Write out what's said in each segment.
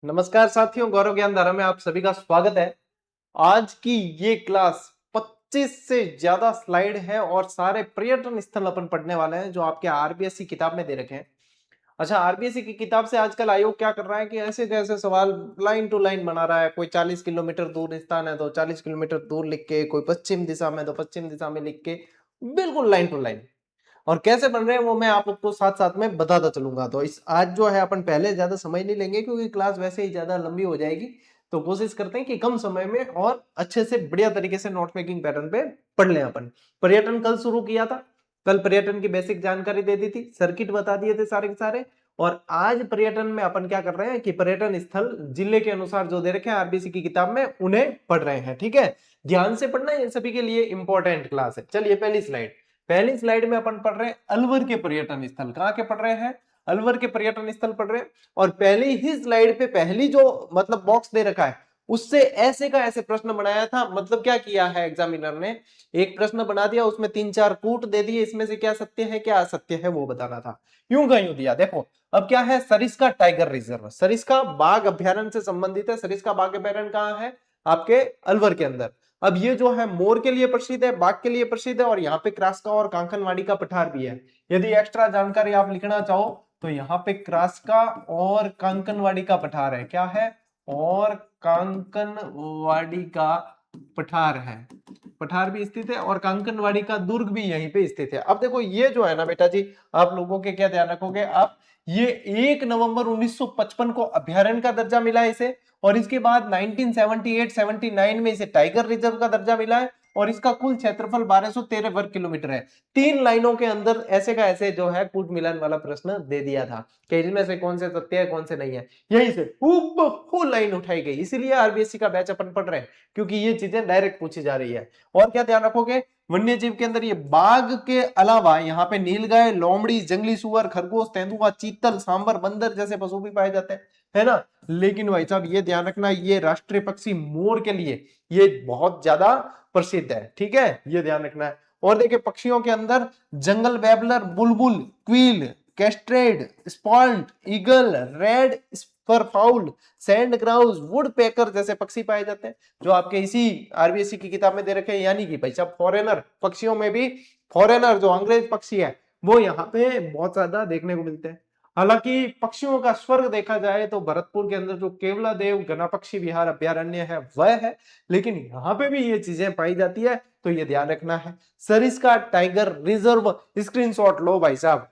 नमस्कार साथियों, गौरव ज्ञान धारा में आप सभी का स्वागत है। आज की ये क्लास 25 से ज्यादा स्लाइड है और सारे पर्यटन स्थल अपन पढ़ने वाले हैं जो आपके आरबीएससी किताब में दे रखे हैं। अच्छा, आरबीएससी की किताब से आजकल आयोग क्या कर रहा है कि ऐसे जैसे सवाल लाइन टू लाइन बना रहा है। कोई 40 किलोमीटर दूर स्थान है तो 40 किलोमीटर दूर लिख के, कोई पश्चिम दिशा में तो पश्चिम दिशा में लिख के, बिल्कुल लाइन टू लाइन। और कैसे बन रहे हैं वो मैं आप लोग को साथ साथ में बताता चलूंगा। तो इस आज जो है अपन पहले ज्यादा समय नहीं लेंगे क्योंकि क्लास वैसे ही ज्यादा लंबी हो जाएगी। तो कोशिश करते हैं कि कम समय में और अच्छे से बढ़िया तरीके से नोट मेकिंग पैटर्न पे पढ़ लें अपन। पर्यटन कल शुरू किया था। कल पर्यटन की बेसिक जानकारी दे दी थी, सर्किट बता दिए थे सारे के सारे। और आज पर्यटन में अपन क्या कर रहे हैं कि पर्यटन स्थल जिले के अनुसार जो दे रखे हैं आरबीसी की किताब में उन्हें पढ़ रहे हैं। ठीक है, ध्यान से पढ़ना, ये सभी के लिए इंपॉर्टेंट क्लास है। चलिए पहली स्लाइड में अपन पढ़ रहे हैं अलवर के पर्यटन स्थल। कहां के पढ़ रहे हैं? अलवर के पर्यटन स्थल पढ़ रहे हैं। और पहली ही स्लाइड पे पहली जो मतलब बॉक्स दे रखा है उससे ऐसे का ऐसे प्रश्न बनाया था। मतलब क्या किया है एग्जामिनर ने, एक प्रश्न बना दिया, उसमें 3-4 कूट दे दिए, इसमें से क्या सत्य है क्या असत्य है वो बताना था। यूं का यूं दिया। देखो अब क्या है, सरिस्का टाइगर रिजर्व, सरिस्का बाघ अभ्यारण्य से संबंधित है। सरिस्का बाघ अभ्यारण्य कहां है? आपके अलवर के अंदर। अब ये जो है मोर के लिए प्रसिद्ध है, बाघ के लिए प्रसिद्ध है, और यहाँ पे क्रास्का और कांकनवाड़ी का पठार भी है। यदि एक्स्ट्रा जानकारी आप लिखना चाहो तो यहाँ पे क्रास्का और कांकनवाड़ी का पठार है। क्या है? और कांकनवाड़ी का पठार है। पठार भी स्थित है और कांकनवाड़ी का दुर्ग भी यहीं पे स्थित है। अब देखो ये जो है ना बेटा जी, आप लोगों के क्या ध्यान रखोगे आप, ये 1 नवंबर 1955 को अभ्यारण्य का दर्जा मिला है इसे। और इसके बाद 1978-79 में इसे टाइगर रिजर्व का दर्जा मिला है। और इसका कुल क्षेत्रफल 1213 वर्ग किलोमीटर है। 3 लाइनों के अंदर ऐसे का ऐसे जो है कूट मिलान वाला प्रश्न दे दिया था कि इसमें से कौन से सत्य है कौन से नहीं है। यही से हूबहू लाइन उठाई गई। इसीलिए आरबीएससी का बैच अपन पढ़ रहे हैं क्योंकि ये चीजें डायरेक्ट पूछी जा रही है। और क्या ध्यान रखोगे, वन्य जीव के अंदर ये बाघ के अलावा यहाँ पे नीलगाय, लोमड़ी, जंगली सुअर, खरगोश, तेंदुआ, चीतल, सांबर, बंदर जैसे पशु भी पाए जाते हैं, है ना। लेकिन भाई साहब ये ध्यान रखना, ये राष्ट्रीय पक्षी मोर के लिए ये बहुत ज्यादा प्रसिद्ध है। ठीक है, ये ध्यान रखना है। और देखिए पक्षियों के अंदर जंगल बैबलर, बुलबुल, क्वील, कैस्ट्रेड, स्पॉल्ट, eagle, red spurfowl, sandgrouse, woodpecker जैसे पक्षी पाए जाते हैं जो आपके इसी आरबीएससी की किताब में दे रखे हैं। यानी कि भाई साहब फॉरेनर पक्षियों में भी फॉरेनर जो अंग्रेज पक्षी है वो यहाँ पे बहुत ज्यादा देखने को मिलते हैं। हालांकि पक्षियों का स्वर्ग देखा जाए तो भरतपुर के अंदर जो केवलादेव गना पक्षी विहार अभ्यारण्य है वह है, लेकिन यहाँ पे भी ये चीजें पाई जाती है तो ये ध्यान रखना है। सरिस्का टाइगर रिजर्व स्क्रीनशॉट लो भाई साहब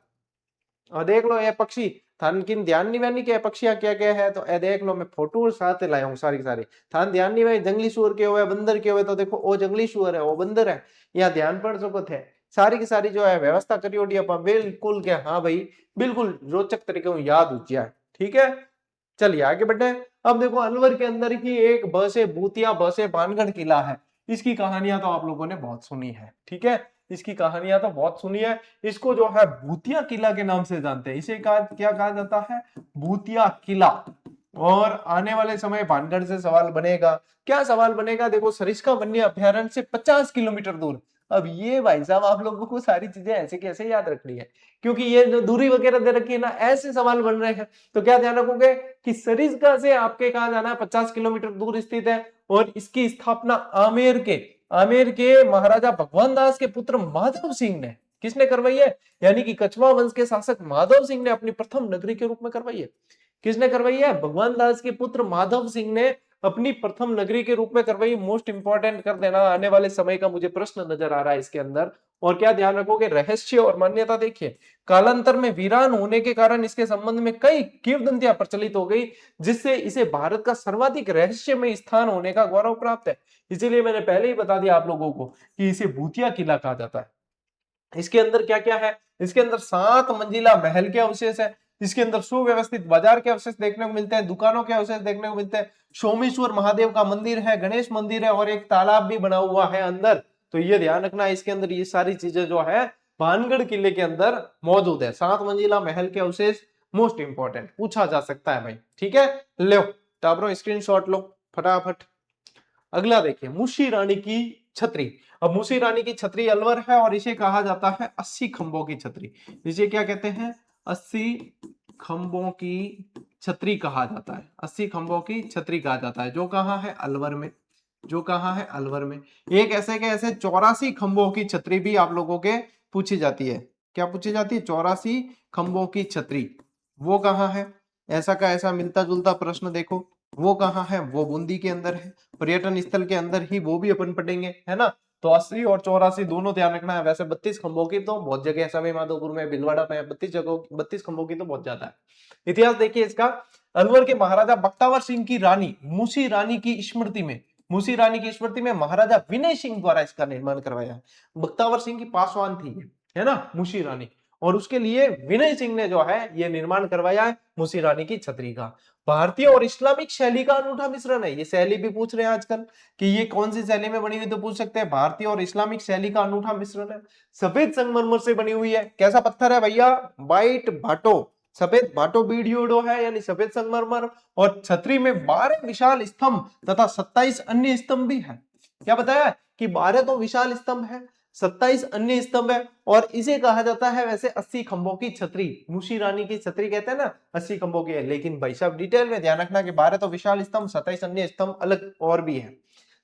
और देख लो ये पक्षी थान किन ध्यान नहीं मैंने क्या पक्षियां क्या क्या है। तो ए देख लो, मैं फोटो साथ लाया हूँ सारी सारी। थान ध्यान नहीं भाई, जंगली सुअर के हुए, बंदर के हुए, तो देखो वो जंगली सुअर है वो बंदर है, यहाँ ध्यान पड़ सको थे। सारी की सारी जो है व्यवस्था करी होगी अपन बिल्कुल क्या, हाँ भाई बिल्कुल रोचक तरीके से याद हो जाए। ठीक है, चलिए आगे बढ़े। अब देखो अलवर के अंदर ही एक बसे भूतिया बसे बानगढ़ किला है। इसकी कहानियां तो आप लोगों ने बहुत सुनी है। ठीक है, इसकी कहानियां तो बहुत सुनी है। इसको जो है भूतिया किला के नाम से जानते हैं। इसे क्या कहा जाता है? भूतिया किला। और आने वाले समय भानगढ़ से सवाल बनेगा। क्या सवाल बनेगा? देखो सरिस्का वन्य अभ्यारण्य से 50 किलोमीटर दूर। अब ये भाई साहब आप लोगों को सारी चीजें ऐसे कैसे याद रखनी है, क्योंकि ये जो दूरी वगैरह दे रखी है ना, ऐसे सवाल बन रहे हैं। तो क्या ध्यान रखोगे कि सरिस्का से आपके कहा जाना है 50 किलोमीटर दूर स्थित है। और इसकी स्थापना आमेर के महाराजा भगवान दास के पुत्र माधव सिंह ने किसने करवाई है? यानी कि कछवा वंश के शासक माधव सिंह ने अपनी प्रथम नगरी के रूप में करवाई है। किसने करवाई है? भगवान दास के पुत्र माधव सिंह ने अपनी प्रथम नगरी के रूप में करवाई। मोस्ट इंपॉर्टेंट कर देना, आने वाले समय का मुझे प्रश्न नजर आ रहा है इसके अंदर। और क्या ध्यान रखोगे, रहस्य और मान्यता देखिए। कालांतर में वीरान होने के कारण इसके संबंध में कई किंवदंतियां प्रचलित हो गई, जिससे इसे भारत का सर्वाधिक रहस्यमय स्थान होने का गौरव प्राप्त है। इसीलिए मैंने पहले ही बता दिया आप लोगों को कि इसे भूतिया किला कहा जाता है। इसके अंदर क्या क्या है? इसके अंदर 7 मंजिला महल के अवशेष है। इसके अंदर सुव्यवस्थित बाजार के अवशेष देखने को मिलते हैं, दुकानों के अवशेष देखने को मिलते हैं, सोमेश्वर महादेव का मंदिर है, गणेश मंदिर है, और एक तालाब भी बना हुआ है अंदर। तो ये ध्यान रखना, इसके अंदर ये सारी चीजें जो है भानगढ़ किले के अंदर मौजूद है। 7 मंजिला महल के अवशेष मोस्ट इंपॉर्टेंट पूछा जा सकता है भाई। ठीक है, लो टाबरो स्क्रीनशॉट लो फटाफट। अगला देखिए, मुशी रानी की छतरी। अब मुशी रानी की छतरी अलवर है और इसे कहा जाता है 80 खंभों की छतरी। इसे क्या कहते हैं? 80 खंभों की छतरी कहा जाता है, 80 खंभों की छतरी कहा जाता है, जो कहाँ है अलवर में, जो कहाँ है अलवर में। एक ऐसे के ऐसे 84 खंभों की छतरी भी आप लोगों के पूछी जाती है। क्या पूछी जाती है? 84 खंभों की छतरी, वो कहाँ है? ऐसा का ऐसा मिलता जुलता प्रश्न देखो, वो कहाँ है? वो बूंदी के अंदर है, पर्यटन स्थल के अंदर ही वो भी अपन पढ़ेंगे, है ना। तो 80 और 84 दोनों ध्यान रखना है। वैसे 32 खंभों की तो बहुत जगह है, सवाई माधोपुर में, भीलवाड़ा में 32 जगह, 32 खंभों की तो बहुत ज्यादा है। इतिहास देखिए इसका, अलवर के महाराजा बख्तावर सिंह की रानी मूसी रानी की स्मृति में, मूसी रानी की स्मृति में महाराजा विनय सिंह द्वारा इसका निर्माण करवाया है। बख्तावर सिंह की पासवान थी ये, है ना, मूसी रानी, और उसके लिए विनय सिंह ने जो है ये निर्माण करवाया है मूसी रानी की छतरी का। भारतीय और इस्लामिक शैली का अनूठा मिश्रण है, ये शैली भी पूछ रहे हैं आजकल कि ये कौन सी शैली में बनी हुई, तो पूछ सकते हैं भारतीय और इस्लामिक शैली का अनूठा मिश्रण है। सफेद संगमरमर से बनी हुई है। कैसा पत्थर है भैया? व्हाइट भाटो, सफेद भाटो बीडियोडो है, यानी सफेद संगमरमर। और छतरी में 12 विशाल स्तंभ तथा 27 अन्य स्तंभ भी है। क्या बताया कि 12 तो विशाल स्तंभ है, 27 अन्य स्तंभ है, और इसे कहा जाता है वैसे 80 खंभों की छतरी। मूसी रानी की छतरी कहते हैं ना, 80 खंभों की है, लेकिन भाई साहब डिटेल में ध्यान रखना कि 12 तो विशाल स्तंभ, 27 अन्य स्तंभ अलग और भी है।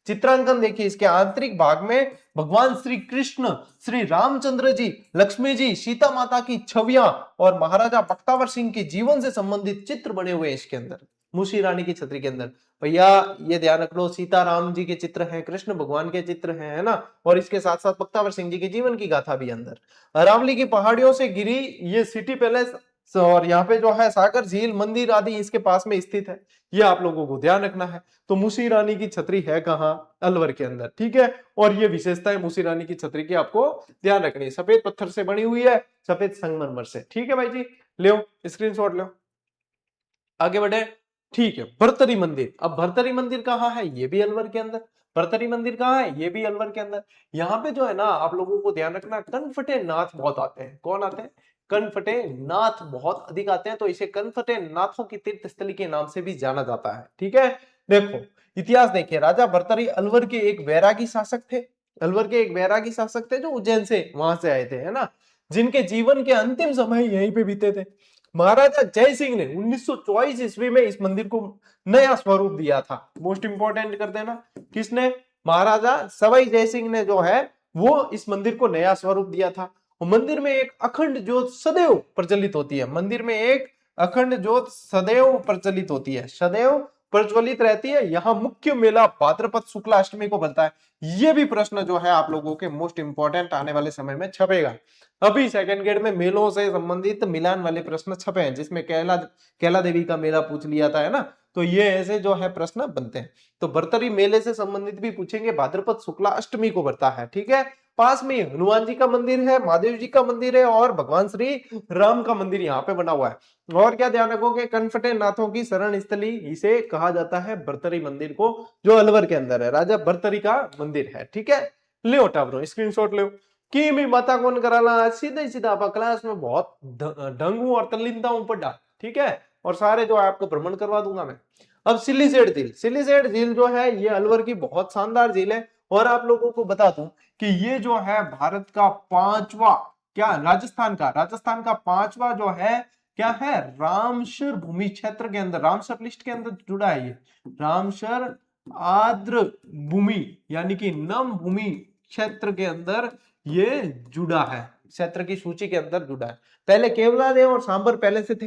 चित्रांकन देखिए, इसके आंतरिक भाग में भगवान श्री कृष्ण, श्री रामचंद्र जी, लक्ष्मी जी, सीता माता की छवियां और महाराजा बख्तावर सिंह के जीवन से संबंधित चित्र बने हुए हैं इसके अंदर, मूसी रानी की छतरी के अंदर। भैया ये ध्यान रख लो, सीता राम जी के चित्र हैं, कृष्ण भगवान के चित्र हैं, है ना, और इसके साथ साथ बख्तावर सिंह जी के जीवन की गाथा भी अंदर। अरावली की पहाड़ियों से गिरी ये सिटी पैलेस, और यहाँ पे जो है सागर झील मंदिर आदि इसके पास में स्थित है, ये आप लोगों को ध्यान रखना है। तो मूसी रानी की छतरी है कहाँ? अलवर के अंदर, ठीक है। और ये विशेषता है मूसी रानी की छतरी की, आपको ध्यान रखनी है। सफेद पत्थर से बनी हुई है, सफेद संगमरमर से, ठीक है भाई जी, लो स्क्रीनशॉट लो, आगे बढ़े। ठीक है, भरतरी मंदिर। अब भरतरी मंदिर कहाँ है? ये भी अलवर के अंदर। भरतरी मंदिर कहाँ है? ये भी अलवर के अंदर। यहाँ पे जो है ना आप लोगों को ध्यान रखना, कनफटे नाथ बहुत आते हैं। कौन आते हैं? कनफटे नाथ बहुत अधिक आते हैं, तो इसे कनफटे नाथों की तीर्थ स्थली के नाम से भी जाना जाता है, ठीक है। देखो इतिहास देखिए, राजा भरतरी अलवर के एक वैरागी शासक थे। अलवर के एक वैरागी शासक थे जो उज्जैन से वहां से आए थे, है ना, जिनके जीवन के अंतिम समय यहीं पे बीते थे। महाराजा जय सिंह ने 1924 ईस्वी में इस मंदिर को नया स्वरूप दिया था। मोस्ट इंपोर्टेंट कर देना, किसने? महाराजा सवाई जय सिंह ने जो है वो इस मंदिर को नया स्वरूप दिया था। मंदिर में एक अखंड ज्योत सदैव प्रज्वलित होती है। मंदिर में एक अखंड ज्योत सदैव प्रज्वलित होती है, सदैव प्रज्वलित रहती है। यहाँ मुख्य मेला भाद्रपद शुक्ला अष्टमी को बनता है। ये भी प्रश्न जो है आप लोगों के मोस्ट इंपोर्टेंट आने वाले समय में छपेगा। अभी सेकंड ग्रेड में मेलों से संबंधित मिलान वाले प्रश्न छपे हैं, जिसमें कैला देवी का मेला पूछ लिया था, है ना। तो ये ऐसे जो है प्रश्न बनते हैं। तो भरतरी मेले से संबंधित भी पूछेंगे, भाद्रपद शुक्ला अष्टमी को बनता है, ठीक है। पास में हनुमान जी का मंदिर है, महादेव जी का मंदिर है, और भगवान श्री राम का मंदिर यहाँ पे बना हुआ है। और क्या ध्यान रखोगे? कनफटे नाथों की शरण स्थली इसे कहा जाता है, भरतरी मंदिर को, जो अलवर के अंदर है, राजा भरतरी का मंदिर है, ठीक है। ले उठा ब्रो, स्क्रीनशॉट ले। कि मैं माता कौन कराला, सीधे सीधा आप क्लास में बहुत ढंग हूं और तल्लीनता हूं पढ़ा, ठीक है। और सारे जो है आपको भ्रमण करवा दूंगा मैं। अब सिल्लीसेठ झील, सिल्लीसेठ झील जो है ये अलवर की बहुत शानदार झील है। और आप लोगों को बता दूं कि ये जो है भारत का पांचवा, क्या राजस्थान का पांचवा जो है, क्या है, रामसर भूमि क्षेत्र के अंदर, रामसर लिस्ट के अंदर जुड़ा है ये। रामसर आर्द्र भूमि यानी कि नम भूमि क्षेत्र के अंदर ये जुड़ा है, क्षेत्र की सूची के अंदर जुड़ा है। पहले केवलादेव और सांबर पहले से थे,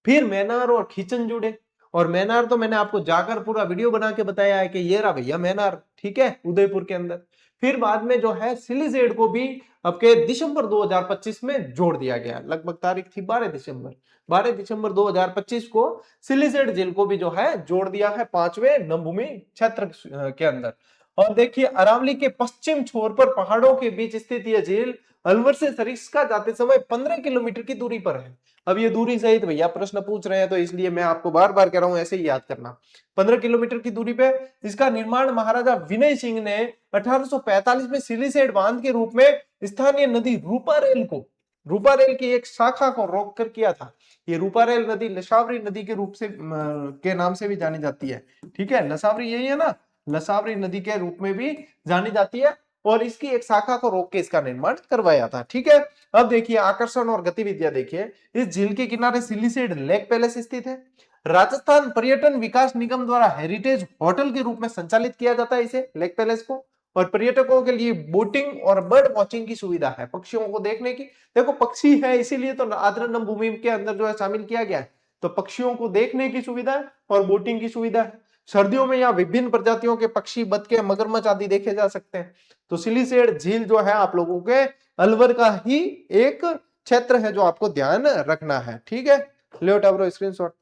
फिर मैनार और खीचन जुड़े। और मैनार तो मैंने आपको जाकर पूरा वीडियो बना के बताया है कि ये रहा भैया मैनार, ठीक है, उदयपुर के अंदर। फिर बाद में जो है सिलीसेड को भी आपके दिसंबर 2025 में जोड़ दिया गया, लगभग तारीख थी 12 दिसंबर 2025 को सिलीसेड झील को भी जो है जोड़ दिया है पांचवें नमभूमि क्षेत्र के अंदर। और देखिए अरावली के पश्चिम छोर पर पहाड़ों के बीच स्थित यह झील अलवर से सरिस्का जाते समय 15 किलोमीटर की दूरी पर है। अब ये दूरी सहित भैया प्रश्न पूछ रहे हैं, तो इसलिए मैं आपको बार बार कह रहा हूं ऐसे ही याद करना। 15 किलोमीटर की दूरी पे इसका निर्माण महाराजा विनय सिंह ने 1845 में सिलीसेड बांध के रूप में स्थानीय नदी रूपारेल की एक शाखा को रोककर किया था। ये रूपारेल नदी लसावरी नदी के रूप से के नाम से भी जानी जाती है, ठीक है। लसावरी यही है ना, लसावरी नदी के रूप में भी जानी जाती है। और इसकी एक शाखा को रोक के इसका निर्माण करवाया था। ठीक है, अब देखिए आकर्षण और गतिविधियां देखिए। इस झील के किनारे सिलिसेड लेक पैलेस स्थित है। राजस्थान पर्यटन विकास निगम द्वारा हेरिटेज होटल के रूप में संचालित किया जाता है इसे, लेक पैलेस को। और पर्यटकों के लिए बोटिंग और बर्ड वॉचिंग की सुविधा है, पक्षियों को देखने की। देखो पक्षी है इसीलिए तो आर्द्रनम भूमि के अंदर जो है शामिल किया गया है, तो पक्षियों को देखने की सुविधा है और बोटिंग की सुविधा है। सर्दियों में यहाँ विभिन्न प्रजातियों के पक्षी, बतखे, मगरमच्छ आदि देखे जा सकते हैं। तो सिलिसेड झील जो है आप लोगों के अलवर का ही एक क्षेत्र है जो आपको ध्यान रखना है। ठीक है, ले टावरो स्क्रीनशॉट।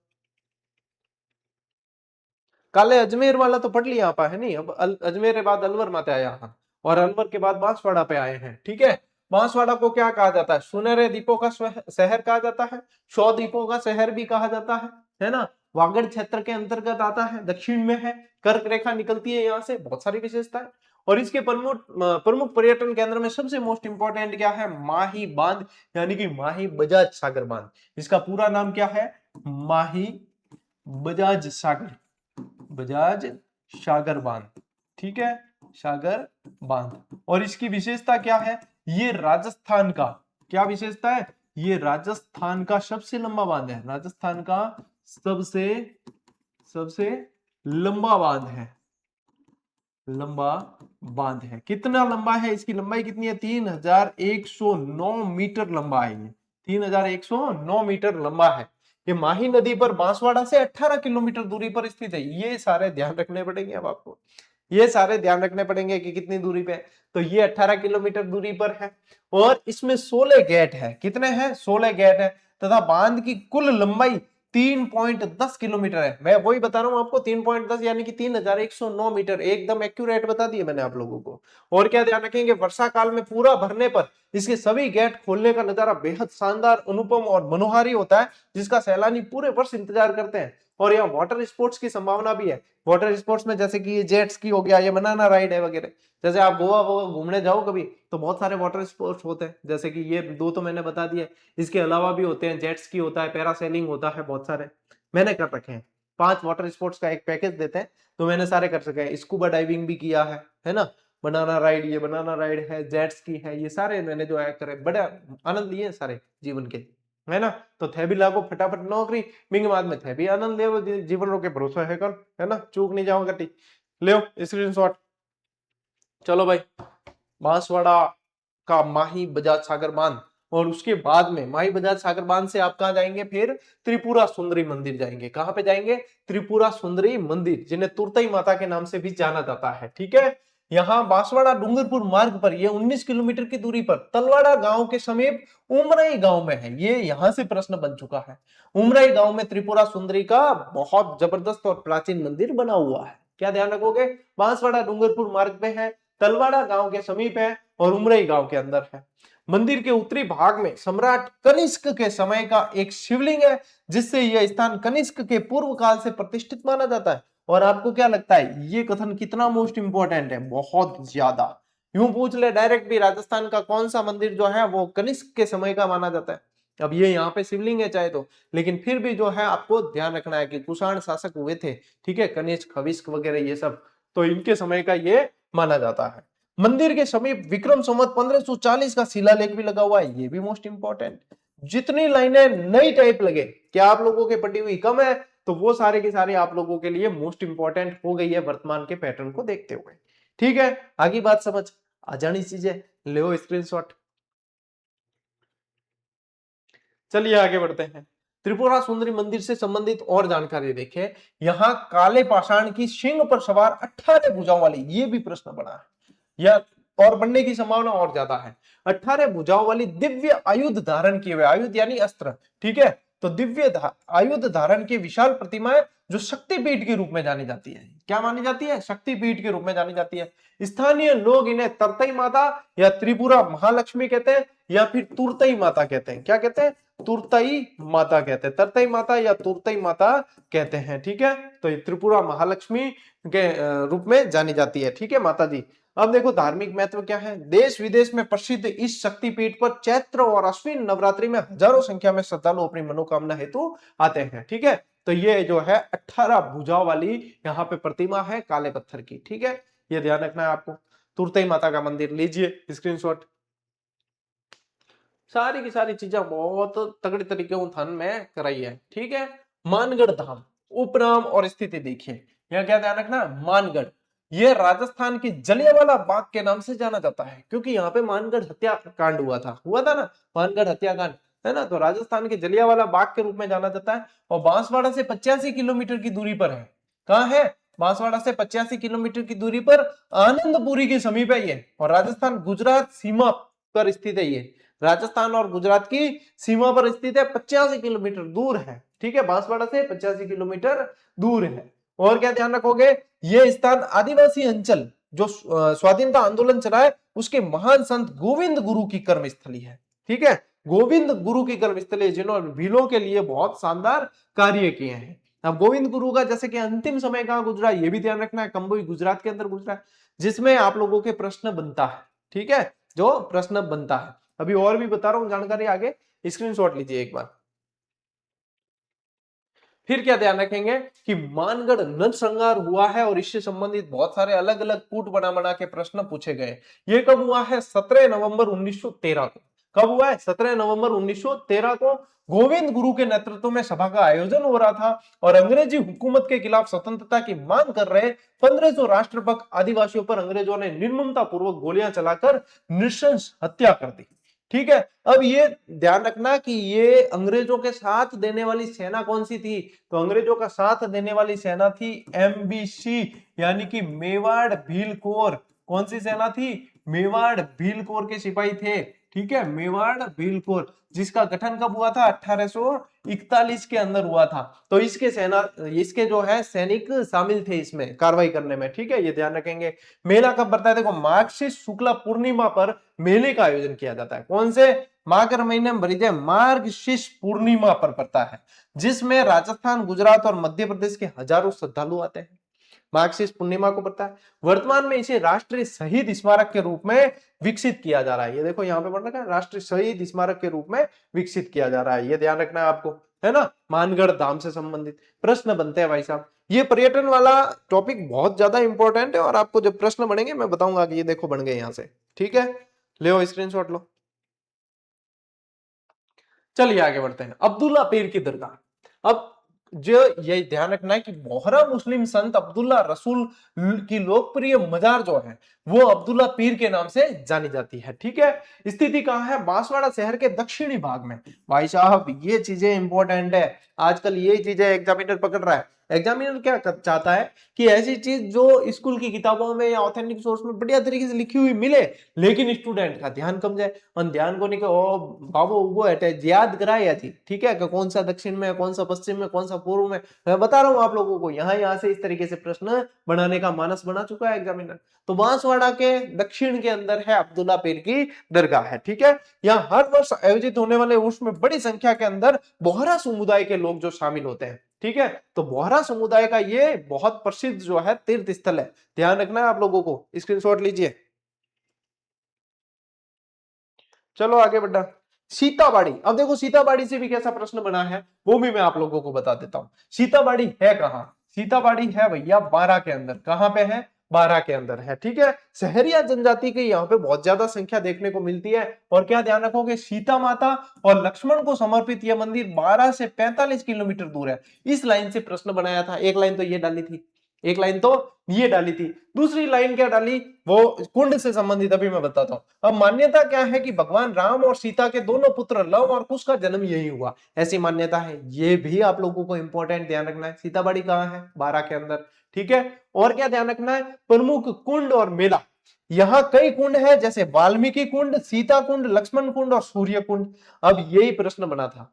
काले अजमेर वाला तो पढ़ लिया आपा है नहीं, अब अजमेर के बाद अलवर माते आया हाँ, और अलवर के बाद बांसवाड़ा पे आए हैं। ठीक है, बांसवाड़ा को क्या कहा जाता है? सुनहरे द्वीपों का शहर कहा जाता है, 100 द्वीपों का शहर भी कहा जाता है ना। वागड़ क्षेत्र के अंतर्गत आता है, दक्षिण में है, कर्क रेखा निकलती है यहाँ से, बहुत सारी विशेषताएं। और इसके प्रमुख प्रमुख पर्यटन केंद्र में सबसे मोस्ट इंपॉर्टेंट क्या है? माही बांध, यानी कि माही बजाज सागर बांध। इसका पूरा नाम क्या है? माही बजाज सागर, बजाज सागर बांध। ठीक है, सागर बांध। और इसकी विशेषता क्या है? ये राजस्थान का, क्या विशेषता है? ये राजस्थान का सबसे लंबा बांध है, राजस्थान का सबसे सबसे लंबा बांध है, लंबा बांध है। कितना लंबा है? इसकी लंबाई कितनी है? 3109 मीटर लंबा है ये, 3109 मीटर लंबा है। ये माही नदी पर बांसवाड़ा से 18 किलोमीटर दूरी पर स्थित है। ये सारे ध्यान रखने पड़ेंगे अब आपको, ये सारे ध्यान रखने पड़ेंगे कि कितनी दूरी पे है। तो ये 18 किलोमीटर दूरी पर है और इसमें 16 गेट है। कितने हैं? 16 गेट है। तथा बांध की कुल लंबाई 3.10 किलोमीटर है। मैं वही बता रहा हूं आपको, 3.10 यानी कि 3109 मीटर, एकदम एक्यूरेट बता दिए मैंने आप लोगों को। और क्या ध्यान रखेंगे? वर्षा काल में पूरा भरने पर इसके सभी गेट खोलने का नजारा बेहद शानदार, अनुपम और मनोहारी होता है, जिसका सैलानी पूरे वर्ष इंतजार करते हैं। और यहाँ वाटर स्पोर्ट्स की संभावना भी है। वाटर स्पोर्ट्स में जैसे कि ये जेट स्की हो गया, ये बनाना राइड है वगैरह। जैसे आप गोवा घूमने जाओ कभी, तो बहुत सारे वाटर स्पोर्ट्स होते हैं, जैसे कि ये दो तो मैंने बता दिए। इसके अलावा भी होते हैं, जेट स्की होता है, पैरासेलिंग होता है, बहुत सारे मैंने कर रखे हैं। 5 वाटर स्पोर्ट्स का एक पैकेज देते हैं, तो मैंने सारे कर सके हैं। स्कूबा डाइविंग भी किया है ना। बनाना राइड, ये बनाना राइड है, जेट स्की है, ये सारे मैंने जो है करे, बड़े आनंद लिए सारे जीवन के, है ना। तो थे भी लागो फटाफट नौकरी मिंग बाद में थे भी आनंद ले, जीवन रो के भरोसा है कल, है ना, चूक नहीं जाओ गटी। ले स्क्रीनशॉट। चलो भाई, बांसवाड़ा का माही बजाज सागर बांध, और उसके बाद में माही बजाज सागर बांध से आप कहां जाएंगे? फिर त्रिपुरा सुंदरी मंदिर जाएंगे। कहां पे जाएंगे? त्रिपुरा सुंदरी मंदिर, जिन्हें तुरतई माता के नाम से भी जाना जाता है। ठीक है, यहाँ बांसवाड़ा डूंगरपुर मार्ग पर, ये 19 किलोमीटर की दूरी पर तलवाड़ा गांव के समीप उमराई गांव में है। ये यहां से प्रश्न बन चुका है। उमराई गांव में त्रिपुरा सुंदरी का बहुत जबरदस्त और प्राचीन मंदिर बना हुआ है। क्या ध्यान रखोगे? बांसवाड़ा डूंगरपुर मार्ग पे है, तलवाड़ा गांव के समीप है और उमरई गांव के अंदर है। मंदिर के उत्तरी भाग में सम्राट कनिष्क के समय का एक शिवलिंग है, जिससे यह स्थान कनिष्क के पूर्व काल से प्रतिष्ठित माना जाता है। और आपको क्या लगता है ये कथन कितना मोस्ट इंपॉर्टेंट है? बहुत ज्यादा। यूं पूछ ले डायरेक्ट भी, राजस्थान का कौन सा मंदिर जो है वो कनिष्क के समय का माना जाता है? अब ये यहाँ पे शिवलिंग है चाहे तो, लेकिन फिर भी जो है आपको ध्यान रखना है कि कुषाण शासक हुए थे, ठीक है, कनिष्क, हविष्क वगैरह ये सब, तो इनके समय का ये माना जाता है। मंदिर के समीप विक्रम संवत 1540 का शिलालेख भी लगा हुआ है, ये भी मोस्ट इंपॉर्टेंट। जितनी लाइनें नई टाइप लगे, क्या आप लोगों के पढ़ी हुई कम है, तो वो सारे के सारे आप लोगों के लिए मोस्ट इंपॉर्टेंट हो गई है वर्तमान के पैटर्न को देखते हुए। ठीक है, आगे बात समझ आ जानी चीजें, ले स्क्रीनशॉट। चलिए आगे बढ़ते हैं। त्रिपुरा सुंदरी मंदिर से संबंधित और जानकारी देखें। यहाँ काले पाषाण की सिंह पर सवार 18 भुजाओं वाली, ये भी प्रश्न बना है या और बनने की संभावना और ज्यादा है। 18 भुजाओं वाली दिव्य आयुध धारण किए हुए, आयुध यानी अस्त्र, ठीक है, तो दिव्य आयुध धारण की विशाल प्रतिमाएं जो शक्तिपीठ के रूप में जानी जाती है। क्या मानी जाती है? शक्तिपीठ के रूप में जानी जाती है। स्थानीय लोग इन्हें तरतई माता या त्रिपुरा महालक्ष्मी कहते हैं, या फिर तुरतई माता कहते हैं। क्या कहते हैं? तुरतई माता कहते हैं, तरतई माता या तुरतई माता कहते हैं। ठीक है, तो ये त्रिपुरा महालक्ष्मी के रूप में जानी जाती है। ठीक है माता जी। अब देखो धार्मिक महत्व क्या है। देश विदेश में प्रसिद्ध इस शक्तिपीठ पर चैत्र और अश्विन नवरात्रि में हजारों संख्या में श्रद्धालु अपनी मनोकामना हेतु आते हैं। ठीक है, तो ये जो है 18 भुजाओं वाली यहाँ पे प्रतिमा है काले पत्थर की। ठीक है, ये ध्यान रखना है आपको। तुरतई माता का मंदिर, लीजिए स्क्रीनशॉट। सारी की सारी चीजें बहुत तगड़े तरीके उत्थान में कराई है, ठीक है। मानगढ़ धाम, उपनाम और स्थिति देखिए, यहाँ क्या ध्यान रखना, मानगढ़, ये राजस्थान की जलियांवाला बाग के नाम से जाना जाता है, क्योंकि यहाँ पे मानगढ़ हत्याकांड हुआ था ना, मानगढ़ हत्याकांड, है ना, तो राजस्थान के जलियांवाला बाग के रूप में जाना जाता है। और बांसवाड़ा से 85 किलोमीटर की दूरी पर है। कहाँ है? बांसवाड़ा से 85 किलोमीटर की दूरी पर आनंदपुरी के समीप है ये, और राजस्थान गुजरात सीमा पर स्थित है ये, राजस्थान और गुजरात की सीमा पर स्थित है, 85 किलोमीटर दूर है, ठीक है, बांसवाड़ा से 85 किलोमीटर दूर है। और क्या ध्यान रखोगे, ये स्थान आदिवासी अंचल जो स्वाधीनता आंदोलन चलाए उसके महान संत गोविंद गुरु की कर्मस्थली है, ठीक है, गोविंद गुरु की कर्मस्थली, जिन्होंने भीलों के लिए बहुत शानदार कार्य किए हैं। अब गोविंद गुरु का जैसे कि अंतिम समय कहां गुजरा, ये भी ध्यान रखना है, कंबोई गुजरात के अंदर गुजरा है, जिसमें आप लोगों के प्रश्न बनता है, ठीक है, जो प्रश्न बनता है। अभी और भी बता रहा हूं जानकारी, आगे स्क्रीनशॉट लीजिए एक बार। फिर क्या ध्यान रखेंगे कि मानगढ़ नरसंहार हुआ है और इससे संबंधित बहुत सारे अलग अलग कूट बना बना के प्रश्न पूछे गए। ये कब हुआ है? 17 नवंबर 1913 को। कब हुआ है? 17 नवंबर 1913 को गोविंद गुरु के नेतृत्व में सभा का आयोजन हो रहा था और अंग्रेजी हुकूमत के खिलाफ स्वतंत्रता की मांग कर रहे 1500 राष्ट्रभक्त आदिवासियों पर अंग्रेजों ने निर्ममता पूर्वक गोलियां चलाकर नृशंस हत्या कर दी, ठीक है। अब ये ध्यान रखना कि ये अंग्रेजों के साथ देने वाली सेना कौन सी थी, तो अंग्रेजों का साथ देने वाली सेना थी एमबीसी, यानी कि मेवाड़ भील कोर। कौन सी सेना थी? मेवाड़ भील कोर के सिपाही थे, ठीक है, मेवाड़ भील कोर, जिसका गठन कब हुआ था? 1841 के अंदर हुआ था। तो इसके जो है सैनिक शामिल थे इसमें कार्रवाई करने में, ठीक है, ये ध्यान रखेंगे। मेला कब पड़ता है? देखो, मार्गशीर्ष शुक्ला पूर्णिमा पर मेले का आयोजन किया जाता है। कौन से? माघ महीने में भरी जाए, मार्गशीर्ष पूर्णिमा पर पड़ता है, जिसमें राजस्थान, गुजरात और मध्य प्रदेश के हजारों श्रद्धालु आते हैं। मार्गशीर्ष पूर्णिमा को पड़ता है। वर्तमान में इसे राष्ट्रीय शहीद स्मारक के रूप में विकसित किया जा रहा है। ये देखो यहाँ पे बढ़ रखा है, राष्ट्रीय शहीद स्मारक के रूप में विकसित किया जा रहा है, ये ध्यान रखना है आपको, है ना। मानगढ़ धाम से संबंधित प्रश्न बनते हैं भाई साहब। ये पर्यटन वाला टॉपिक बहुत ज्यादा इंपॉर्टेंट है और आपको जब प्रश्न बनेंगे मैं बताऊंगा कि ये देखो बन गए यहां से, ठीक है, ले स्क्रीनशॉट लो। चलिए आगे बढ़ते हैं। अब्दुल्ला पीर की दरगाह। अब जो ये ध्यान रखना है कि बोहरा मुस्लिम संत अब्दुल्ला रसूल की लोकप्रिय मजार जो है वो अब्दुल्ला पीर के नाम से जानी जाती है, ठीक है। स्थिति कहां है? बांसवाड़ा शहर के दक्षिणी भाग में। भाई साहब ये चीजें इंपॉर्टेंट है, आजकल ये चीजें एग्जामिनर पकड़ रहा है। एग्जामिनर क्या चाहता है कि ऐसी चीज जो स्कूल की किताबों में या ऑथेंटिक सोर्स में बढ़िया तरीके से लिखी हुई मिले, लेकिन स्टूडेंट का ध्यान कम जाए। और ध्यान को नहीं कि ओ बाबू वो है याद कराया थी, ठीक है, कि कौन सा दक्षिण में, कौन सा पश्चिम में, कौन सा पूर्व में। मैं बता रहा हूं आप लोगों को, यहाँ से इस तरीके से प्रश्न बनाने का मानस बना चुका है एग्जामिनर। तो बांसवाड़ा के दक्षिण के अंदर है अब्दुल्ला पीर की दरगाह है, ठीक है। यहाँ हर वर्ष आयोजित होने वाले उर्स में बड़ी संख्या के अंदर बोहरा समुदाय के लोग जो शामिल होते हैं, ठीक है। तो बोहरा समुदाय का ये बहुत प्रसिद्ध जो है तीर्थ स्थल है, ध्यान रखना है आप लोगों को, स्क्रीनशॉट लीजिए। चलो आगे बढ़ा। सीताबाड़ी। अब देखो सीताबाड़ी से भी कैसा प्रश्न बना है वो भी मैं आप लोगों को बता देता हूं। सीताबाड़ी है कहां? सीताबाड़ी है भैया बारां के अंदर। कहां पे है? बारां के अंदर है, ठीक है। सहरिया जनजाति की यहाँ पे बहुत ज्यादा संख्या देखने को मिलती है। और क्या ध्यान रखोगे, सीता माता और लक्ष्मण को समर्पित यह मंदिर 12 से 45 किलोमीटर दूर है। इस लाइन से प्रश्न बनाया था। एक लाइन तो ये डाली थी, एक लाइन तो ये डाली थी, दूसरी लाइन क्या डाली, वो कुंड से संबंधित अभी मैं बताता हूं। अब मान्यता क्या है कि भगवान राम और सीता के दोनों पुत्र लव और कुश का जन्म यही हुआ, ऐसी मान्यता है। ये भी आप लोगों को इंपॉर्टेंट ध्यान रखना है। सीताबाड़ी कहां है? बारां के अंदर, ठीक है। और क्या ध्यान रखना है, प्रमुख कुंड और मेला। यहाँ कई कुंड है, जैसे वाल्मीकि कुंड, सीता कुंड, लक्ष्मण कुंड और सूर्य कुंड। अब यही प्रश्न बना था,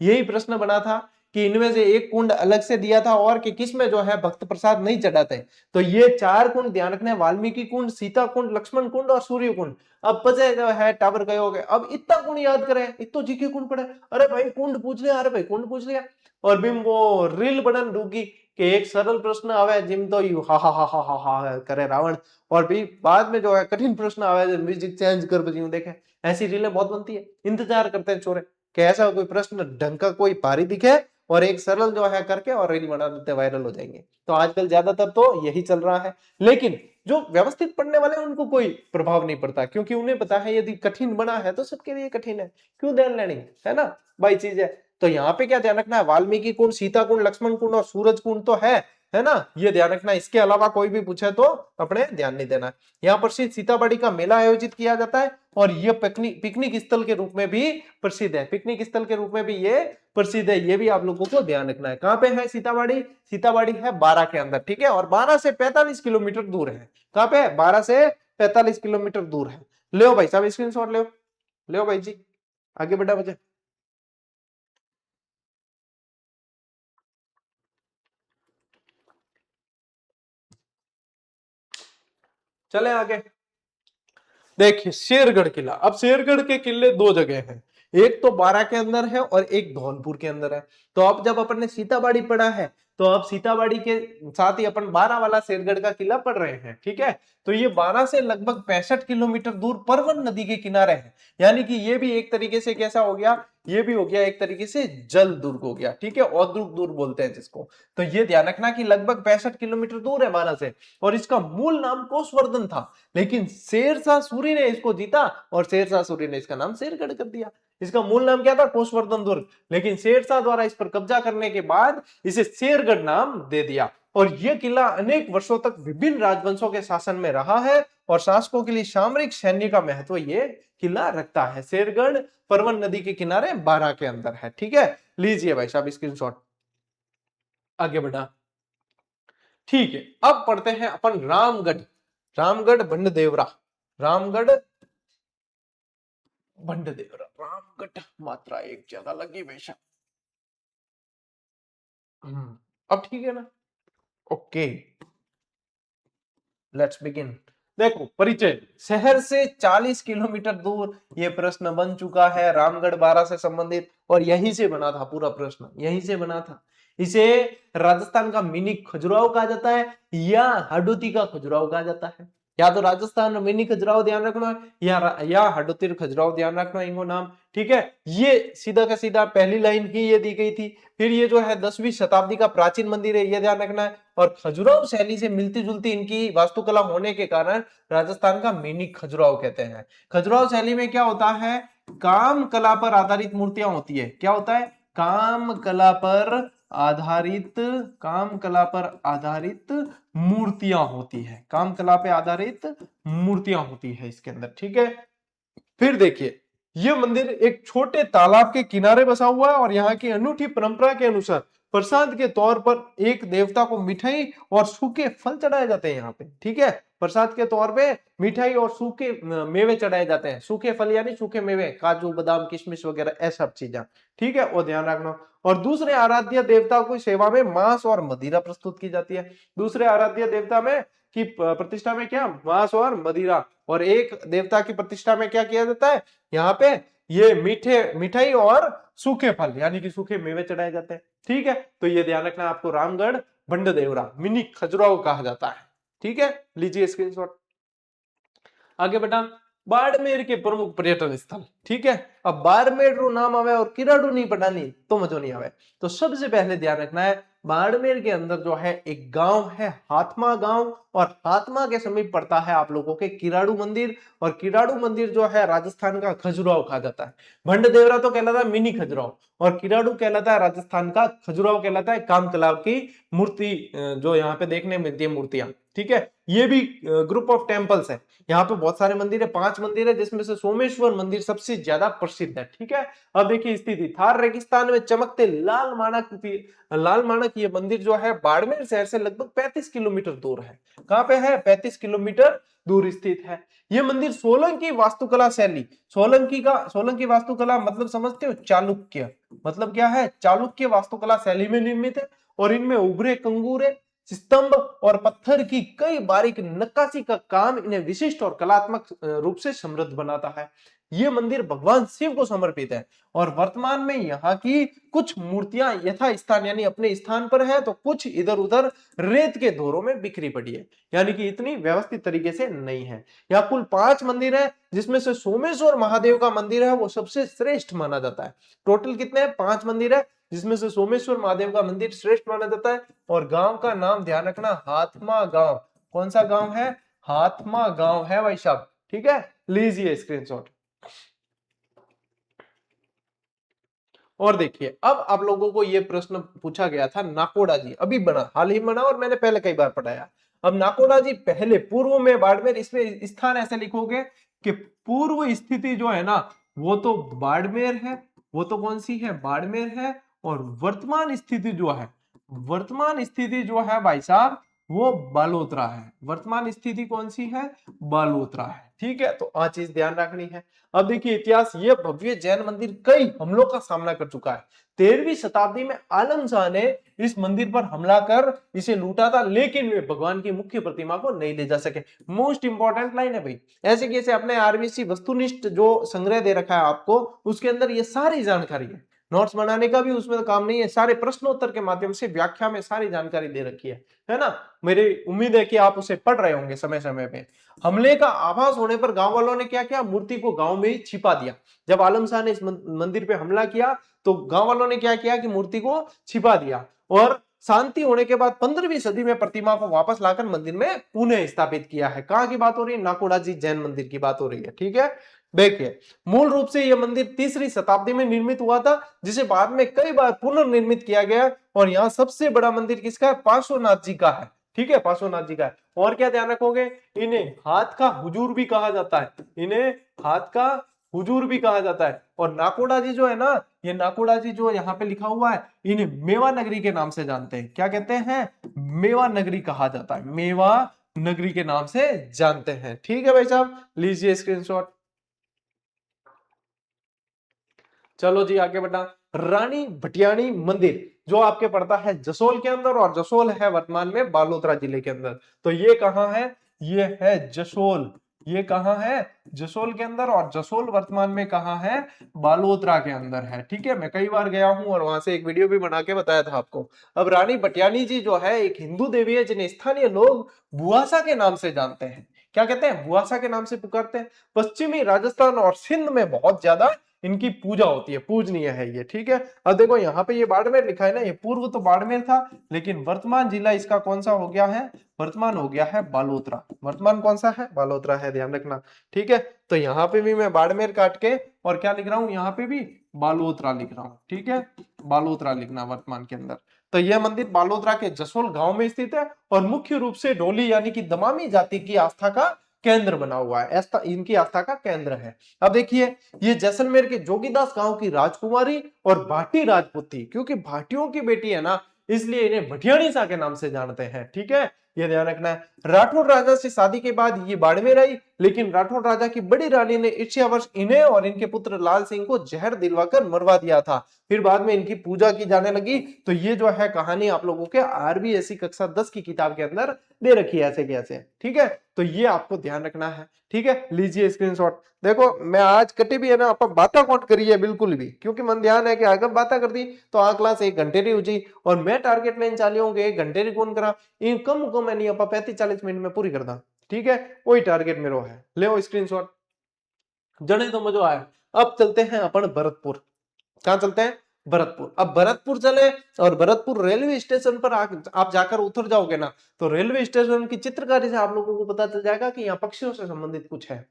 यही प्रश्न बना था कि इनमें से एक कुंड अलग से दिया था और कि किसमें जो है भक्त प्रसाद नहीं चढ़ाते। तो ये चार कुंड ध्यान रखना है, वाल्मीकि कुंड, सीता कुंड, लक्ष्मण कुंड और सूर्य कुंड। अब पचे जो है टावर गए हो गए। अब इतना कुंड याद करें, इतो जीके कुंड पड़े, अरे भाई कुंड पूछ लिया, अरे भाई कुंड पूछ लिया। और बिम वो रील बनन रूकी कि एक सरल प्रश्न आवे जिम तो यू हा हा हा हा हा हा करे रावण, और भी बाद में जो है कठिन प्रश्न आवे म्यूजिक चेंज कर बजी देखे। ऐसी रीलें बहुत बनती है, इंतजार करते हैं छोरे कि ऐसा कोई प्रश्न ढंग का कोई भारी दिखे और एक सरल जो है करके और रील बना देते, वायरल हो जाएंगे। तो आजकल ज्यादातर तो यही चल रहा है। लेकिन जो व्यवस्थित पढ़ने वाले हैं उनको कोई प्रभाव नहीं पड़ता, क्योंकि उन्हें पता है यदि कठिन बना है तो सबके लिए कठिन है, क्यों ध्यान लेनी, है ना भाई चीज है। तो यहाँ पे क्या ध्यान रखना है, वाल्मीकि कुंड, सीता कुंड, लक्ष्मण कुंड और सूरज कुंड तो है ना, ये ध्यान रखना। इसके अलावा कोई भी पूछे तो अपने ध्यान नहीं देना। यहाँ पर सीताबाड़ी का मेला आयोजित किया जाता है और ये पिकनिक स्थल के रूप में भी प्रसिद्ध है, पिकनिक स्थल के रूप में भी ये प्रसिद्ध है, ये भी आप लोगों को ध्यान रखना है। कहां पे है सीताबाड़ी, सीताबाड़ी है बारां के अंदर, ठीक है, और 12 से 45 किलोमीटर दूर है। कहां पे है, 12 से 45 किलोमीटर दूर है। ले भाई साहब स्क्रीनशॉट ले भाई जी, आगे बढ़ा बच्चे। चले आगे, देखिए शेरगढ़ किला। अब शेरगढ़ के किले दो जगह हैं, एक तो बारां के अंदर है और एक धौलपुर के अंदर है। तो अब जब अपन ने सीताबाड़ी पढ़ा है तो अब सीताबाड़ी के साथ ही अपन बारां वाला शेरगढ़ का किला पढ़ रहे हैं, ठीक है। तो ये बारां से लगभग 65 किलोमीटर दूर परवन नदी के किनारे है, यानी कि ये भी एक तरीके से कैसा हो गया, ये भी हो गया एक तरीके से जल दुर्ग हो गया, ठीक है, औद्रुक दुर्ग बोलते हैं जिसको। तो ये ध्यान रखना कि लगभग 65 किलोमीटर दूर है बारां से, और इसका मूल नाम कोसवर्धन था, लेकिन शेरशाह सूरी ने इसको जीता और शेरशाह सूरी ने इसका नाम शेरगढ़ कर दिया। इसका मूल नाम क्या था, कोसवर्धन दुर्ग, लेकिन शेरशाह द्वारा इस पर कब्जा करने के बाद इसे शेरगढ़ नाम दे दिया। और यह किला अनेक वर्षों तक विभिन्न राजवंशों के शासन में रहा है और शासकों के लिए सामरिक सैन्य का महत्व यह किला रखता है। शेरगढ़ परवन नदी के किनारे बारां के अंदर है, ठीक है। लीजिए भाई साहब स्क्रीनशॉट, आगे बढ़ा, ठीक है। अब पढ़ते हैं अपन रामगढ़, रामगढ़ भंडदेवरा, रामगढ़ भंडदेवरा, रामगढ़ मात्रा एक ज्यादा लगी बेशक। अब ठीक है ना, ओके, लेट्स बिगिन। देखो परिचय, शहर से 40 किलोमीटर दूर ये प्रश्न बन चुका है, रामगढ़ बारां से संबंधित, और यहीं से बना था पूरा प्रश्न, यहीं से बना था। इसे राजस्थान का मिनी खजुराहो कहा जाता है या हडोती का खजुराहो कहा जाता है। या तो राजस्थान मिनी खजुराहो ध्यान रखना या हडोती खजुराहो ध्यान रखना, इनको नाम, ठीक है। ये सीधा का सीधा पहली लाइन ही ये दी गई थी। फिर ये जो है 10वीं शताब्दी का प्राचीन मंदिर है, ये ध्यान रखना है। और खजुराहो शैली से मिलती जुलती इनकी वास्तुकला होने के कारण राजस्थान का मिनी खजुराहो कहते हैं। खजुराहो शैली में क्या होता है, काम कला पर आधारित मूर्तियां होती है। क्या होता है, काम कला पर आधारित, काम कला पर आधारित मूर्तियां होती है, काम कला पे आधारित मूर्तियां होती है इसके अंदर, ठीक है। फिर देखिए, यह मंदिर एक छोटे तालाब के किनारे बसा हुआ है और यहाँ की अनूठी परंपरा के अनुसार प्रसाद के तौर पर एक देवता को मिठाई और सूखे फल चढ़ाए जाते हैं यहाँ पे, ठीक है। प्रसाद के तौर पे मिठाई और सूखे मेवे चढ़ाए जाते हैं, सूखे फल यानी सूखे मेवे, काजू बादाम किशमिश वगैरह ऐसा चीजें, ठीक है, वो ध्यान रखना। और दूसरे आराध्य देवता की सेवा में मांस और मदिरा प्रस्तुत की जाती है। दूसरे आराध्य देवता में की प्रतिष्ठा में क्या, मांस और मदिरा, और एक देवता की प्रतिष्ठा में क्या किया जाता है, यहाँ पे ये मिठाई और सूखे फल यानी कि सूखे मेवे चढ़ाए जाते हैं, ठीक है। तो ये ध्यान रखना आपको, रामगढ़ भंडदेवरा मिनी खजुराहो कहा जाता है, ठीक है। लीजिए स्क्रीनशॉट, आगे बढ़ा। बाड़मेर के प्रमुख पर्यटन स्थल, ठीक है। अब बाड़मेर रो नाम आवे और किराडू नहीं पढ़ानी तो मजो नहीं आवे। तो सबसे पहले ध्यान रखना है, बाड़मेर के अंदर जो है एक गांव है हाथमा गांव, और हाथमा के समीप पड़ता है आप लोगों के किराडू मंदिर, और किराडू मंदिर जो है राजस्थान का खजुराहो कहा जाता है। भंडदेवरा तो कहलाता है मिनी खजुराहो, और किराडू कहलाता है राजस्थान का खजुराहो कहलाता है, काम कला की मूर्ति जो यहाँ पे देखने मिलती है मूर्तियां, ठीक है। ये भी ग्रुप ऑफ टेम्पल्स है, यहाँ पे बहुत सारे मंदिर है, 5 मंदिर है, जिसमें से सोमेश्वर मंदिर सबसे ज्यादा प्रसिद्ध है, ठीक है। अब देखिए स्थिति, थार रेगिस्तान में चमकते लाल माणक ये मंदिर जो है बाड़मेर शहर से लगभग 35 किलोमीटर दूर है। कहां पे है, 35 किलोमीटर दूर स्थित है। ये मंदिर सोलंकी वास्तुकला शैली, सोलंकी वास्तुकला मतलब समझते हो, चालुक्य, मतलब क्या है, चालुक्य वास्तुकला शैली में निर्मित है, और इनमें उभरे कंगूरे, स्तंभ और पत्थर की कई बारीक नक्काशी का काम इन्हें विशिष्ट और कलात्मक रूप से समृद्ध बनाता है। ये मंदिर भगवान शिव को समर्पित है, और वर्तमान में यहाँ की कुछ मूर्तियां यथा स्थान यानी अपने स्थान पर है, तो कुछ इधर उधर रेत के धोरों में बिखरी पड़ी है, यानी कि इतनी व्यवस्थित तरीके से नहीं है। यहाँ कुल 5 मंदिर है, जिसमें से सोमेश्वर महादेव का मंदिर है वो सबसे श्रेष्ठ माना जाता है। टोटल कितने हैं, 5 मंदिर है, जिसमें से सोमेश्वर महादेव का मंदिर श्रेष्ठ माना जाता है। और गांव का नाम ध्यान रखना, हाथमा गांव। कौन सा गांव है, हाथमा गांव है भाई साहब, ठीक है, लीजिए स्क्रीनशॉट। और देखिए अब आप लोगों को ये प्रश्न पूछा गया था, नाकोड़ा जी अभी बना, हाल ही बना, और मैंने पहले कई बार पढ़ाया। अब नाकोड़ा जी पहले पूर्व में बाड़मेर, इसमें स्थान ऐसे लिखोगे कि पूर्व स्थिति जो है ना वो तो बाड़मेर है, वो तो कौन सी है, बाड़मेर है। और वर्तमान स्थिति जो है, वर्तमान स्थिति जो है भाई साहब वो बालोतरा है। वर्तमान स्थिति कौन सी है, बालोतरा है, ठीक है। तो आ चीज ध्यान रखनी है। अब देखिए इतिहास, ये भव्य जैन मंदिर कई हमलों का सामना कर चुका है। 13वीं शताब्दी में आलम शाह ने इस मंदिर पर हमला कर इसे लूटा था, लेकिन वे भगवान की मुख्य प्रतिमा को नहीं ले जा सके। मोस्ट इंपॉर्टेंट लाइन है भाई, ऐसे कैसे अपने आरबीसी वस्तुनिष्ठ जो संग्रह दे रखा है आपको, उसके अंदर ये सारी जानकारी है। नोट्स बनाने का भी उसमें तो काम नहीं है, सारे प्रश्नोत्तर के माध्यम से व्याख्या में सारी जानकारी दे रखी है ना। मेरी उम्मीद है कि आप उसे पढ़ रहे होंगे समय समय पे। हमले का आभास होने पर गांव वालों ने क्या किया, मूर्ति को गांव में ही छिपा दिया। जब आलम शाह ने इस मंदिर पे हमला किया तो गांव वालों ने क्या किया कि मूर्ति को छिपा दिया, और शांति होने के बाद 15वीं सदी में प्रतिमा को वापस लाकर मंदिर में पुनः स्थापित किया है। कहां की बात हो रही है, नाकोड़ा जी जैन मंदिर की बात हो रही है, ठीक है। देखिए मूल रूप से यह मंदिर 3री शताब्दी में निर्मित हुआ था, जिसे बाद में कई बार पुनर्निर्मित किया गया। और यहाँ सबसे बड़ा मंदिर किसका है, पार्श्वनाथ जी का है, ठीक है, पार्श्वनाथ जी का है। और क्या ध्यान रखोगे, इन्हें हाथ का हुजूर भी कहा जाता है, इन्हें हाथ का हुजूर भी कहा जाता है। और नाकोड़ा जी जो है ना, ये नाकोड़ा जी जो यहाँ पे लिखा हुआ है, इन्हें मेवा नगरी के नाम से जानते हैं। क्या कहते हैं, मेवा नगरी कहा जाता है, मेवा नगरी के नाम से जानते हैं, ठीक है भाई साहब, लीजिए स्क्रीनशॉट। चलो जी आगे बढ़ा। रानी भटियाणी मंदिर जो आपके पड़ता है जसोल के अंदर, और जसोल है वर्तमान में बालोतरा जिले के अंदर। तो ये कहां है, ये है जसोल, ये कहां है, जसोल के अंदर। और जसोल वर्तमान में कहां है, बालोतरा के अंदर है, ठीक है। मैं कई बार गया हूं और वहां से एक वीडियो भी बना के बताया था आपको। अब रानी भटियाणी जी जो है एक हिंदू देवी है, जिन्हें स्थानीय लोग बुआसा के नाम से जानते हैं। क्या कहते हैं, बुआसा के नाम से पुकारते हैं। पश्चिमी राजस्थान और सिंध में बहुत ज्यादा इनकी पूजा होती है, पूजनीय है ये, ठीक है। अब देखो यहाँ पे ये बाड़मेर लिखा है ना, ये पूर्व तो बाड़मेर था, लेकिन वर्तमान जिला इसका कौन सा हो गया है, वर्तमान हो गया है बालोतरा। वर्तमान कौन सा है, बालोतरा है, ध्यान रखना, ठीक है। तो यहाँ पे भी मैं बाड़मेर काट के और क्या लिख रहा हूँ, यहाँ पे भी बालोतरा लिख रहा हूँ, ठीक है, बालोतरा लिखना वर्तमान के अंदर। तो यह मंदिर बालोतरा के जसोल गांव में स्थित है, और मुख्य रूप से डोली यानी कि दमामी जाति की आस्था का केंद्र बना हुआ है, इनकी आस्था का केंद्र है। अब देखिए ये जैसलमेर के जोगीदास गांव की राजकुमारी और भाटी राजपूत थी, क्योंकि भाटियों की बेटी है ना, इसलिए इन्हें भटियाणी शाह के नाम से जानते हैं, ठीक है, ये ध्यान रखना है। राठौर राजा से शादी के बाद ये बाड़मेर आई, लेकिन राठौर राजा की बड़ी रानी ने ईर्ष्यावश इन्हें और इनके पुत्र लाल सिंह को जहर दिलवाकर मरवा दिया था। फिर बाद में इनकी पूजा की जाने लगी। तो ये जो है कहानी आप लोगों के आरबीएससी कक्षा 10 की किताब के अंदर दे रखी है, ऐसे कैसे, ठीक है। तो ये आपको ध्यान रखना है, ठीक है, लीजिए स्क्रीनशॉट। देखो मैं आज कटी भी है ना, आप बातें कौन करिए बिल्कुल भी, क्योंकि मन ध्यान है कि अगर बातें कर दी तो आ क्लास 1 घंटे री हो जाई, और मैं टारगेट लाइन चाली होंगे 1 घंटे री कौन करा, इन कम नहीं आप 35-40 मिनट में पूरी कर दा, ठीक है, वही टारगेट मेरो है। ले स्क्रीनशॉट, जने तो मजा आया। अब चलते हैं अपन भरतपुर। कहां चलते हैं, भरतपुर। अब भरतपुर चले, और भरतपुर रेलवे स्टेशन पर आप जाकर उतर जाओगे ना, तो रेलवे स्टेशन की चित्रकारी से आप लोगों को पता चल जाएगा कि यहाँ पक्षियों से संबंधित कुछ है।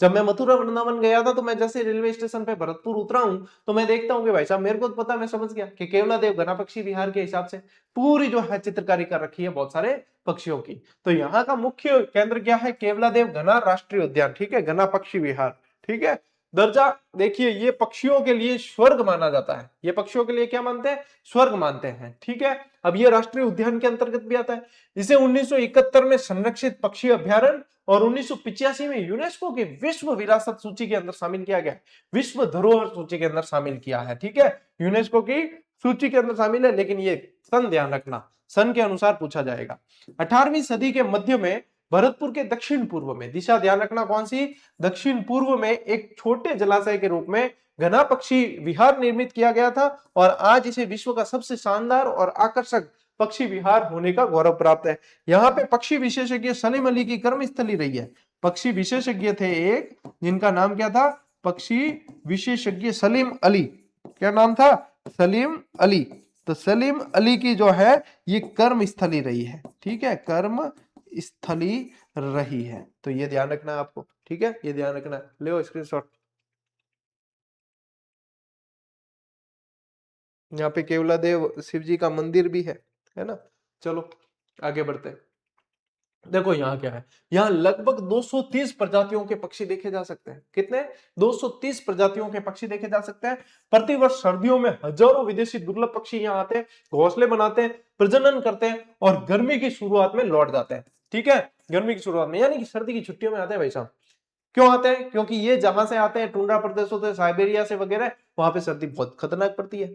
जब मैं मथुरा वृंदावन गया था, तो मैं जैसे रेलवे स्टेशन पे भरतपुर उतरा हूं, तो मैं देखता हूँ कि भाई साहब मेरे को तो पता, मैं समझ गया कि केवला देव घना पक्षी विहार के हिसाब से पूरी जो है चित्रकारी कर रखी है बहुत सारे पक्षियों की। तो यहाँ का मुख्य केंद्र क्या है, केवला देव घना राष्ट्रीय उद्यान, ठीक है, घना पक्षी विहार, ठीक है। दर्जा देखिए, ये पक्षियों के लिए स्वर्ग माना जाता है, ये पक्षियों के लिए क्या मानते हैं, स्वर्ग मानते हैं, ठीक है। अब ये राष्ट्रीय उद्यान के अंतर्गत भी आता है। इसे 1971 में संरक्षित पक्षी अभ्यारण्य और 1985 में यूनेस्को की विश्व विरासत सूची के अंदर शामिल किया गया, विश्व धरोहर सूची के अंदर शामिल किया है, ठीक है, यूनेस्को की सूची के अंदर शामिल है। लेकिन ये सन ध्यान रखना, सन के अनुसार पूछा जाएगा। 18वीं सदी के मध्य में भरतपुर के दक्षिण पूर्व में, दिशा ध्यान रखना कौन सी, दक्षिण पूर्व में एक छोटे जलाशय के रूप में घना पक्षी विहार निर्मित किया गया था, और आज इसे विश्व का सबसे शानदार और आकर्षक पक्षी विहार होने का गौरव प्राप्त है। यहाँ पे पक्षी विशेषज्ञ सलीम अली की कर्मस्थली रही है। पक्षी विशेषज्ञ थे एक, जिनका नाम क्या था, पक्षी विशेषज्ञ सलीम अली, क्या नाम था, सलीम अली। तो सलीम अली की जो है ये कर्म स्थली रही है, ठीक है, कर्म स्थली रही है। तो ये ध्यान रखना है आपको, ठीक है, ये ध्यान रखना है। ले स्क्रीनशॉट। यहाँ पे केवलादेव शिव जी का मंदिर भी है ना। चलो आगे बढ़ते हैं। देखो यहाँ क्या है, यहाँ लगभग 230 प्रजातियों के पक्षी देखे जा सकते हैं। कितने? 230 प्रजातियों के पक्षी देखे जा सकते हैं। प्रतिवर्ष सर्दियों में हजारों विदेशी दुर्लभ पक्षी यहाँ आते हैं, घोंसले बनाते हैं, प्रजनन करते हैं और गर्मी की शुरुआत में लौट जाते हैं। ठीक है, गर्मी की शुरुआत में यानी कि सर्दी की छुट्टियों में आते हैं भाई साहब। क्यों आते हैं? क्योंकि ये जहां से आते हैं, टुंड्रा प्रदेशों से, साइबेरिया से वगैरह, वहां पे सर्दी बहुत खतरनाक पड़ती है।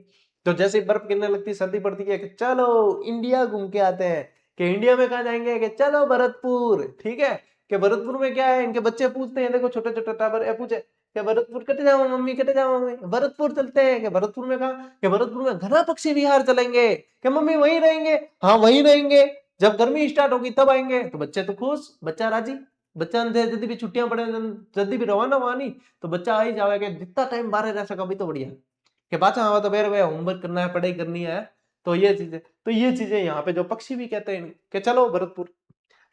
तो जैसे ही बर्फ गिरने लगती है, सर्दी पड़ती है कि चलो इंडिया घूम के आते हैं। कि इंडिया में कहा जाएंगे कि चलो भरतपुर। ठीक है, कि भरतपुर में क्या है, इनके बच्चे पूछते हैं, देखो छोटे छोटे टाबर पूछे कि भरतपुर कटे जाओ मम्मी, कटे जाओ मम्मी, भरतपुर चलते हैं। कि भरतपुर में कहा कि भरतपुर में घना पक्षी विहार चलेंगे। कि मम्मी वहीं रहेंगे? हाँ वहीं रहेंगे, जब गर्मी स्टार्ट होगी तब आएंगे। तो बच्चे तो खुश, बच्चा राजी। बच्चा जल्दी भी छुट्टियां पड़े, जल्दी भी रवाना हुआ नहीं तो बच्चा आ ही जाएगा। जितना टाइम बाहर रह सका भी तो बढ़िया। कि बात हवा तो बेर होमवर्क करना है, पढ़ाई करनी है। तो ये चीजें यहाँ पे जो पक्षी भी कहते हैं कि चलो भरतपुर।